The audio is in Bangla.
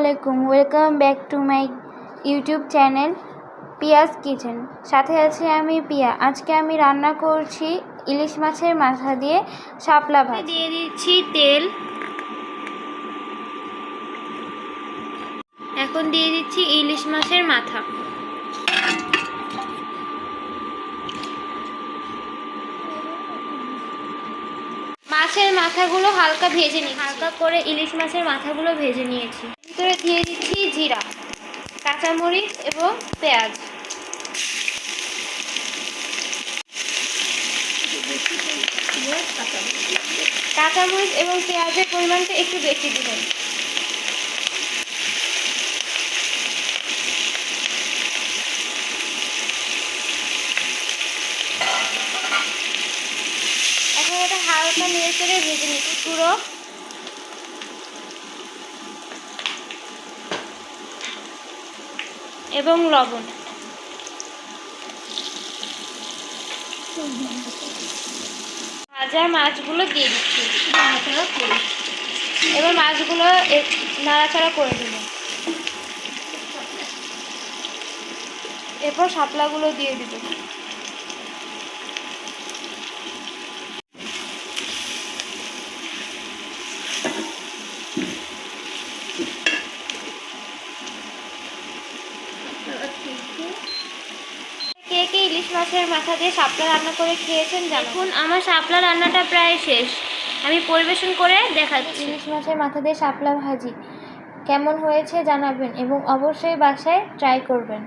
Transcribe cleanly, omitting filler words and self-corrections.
আলাইকুম, welcome back to my YouTube channel Piyas kitchen. সাথে আছি আমি পিয়া। আজকে আমি রান্না করছি ইলিশ মাছের মাথা দিয়ে শাপলা ভাজি। দিয়ে দিচ্ছি তেল, এখন দিয়ে দিচ্ছি ইলিশ মাছের মাথা। মাছের মাথাগুলো হালকা ভেজে নিই, হালকা করে ইলিশ মাছের মাথাগুলো ভেজে নিয়েছি। ভিতরে দিয়ে দিচ্ছি জিরা, কাঁচামরিচ এবং পেঁয়াজ। কাঁচামরিচ এবং পেঁয়াজের পরিমাণটা একটু বেশি দিবেন। এখন এটা হালকা নেড়ে চেড়ে ভেজে নিচ্ছি। গুঁড়ো এবং লবণ। ভাজা মাছগুলো দিয়ে দিচ্ছি, এবার মাছগুলো নাড়াচাড়া করে দেব। এরপর শাপলাগুলো দিয়ে দিব। কে কে ইলিশ মাছের মাথা দিয়ে শাপলা রান্না করে খেয়েছেন জানুন। আমার শাপলা রান্নাটা প্রায় শেষ, আমি পরিবেশন করে দেখাচ্ছি। ইলিশ মাছের মাথা দিয়ে শাপলা ভাজি কেমন হয়েছে জানাবেন এবং অবশ্যই বাসায় ট্রাই করবেন।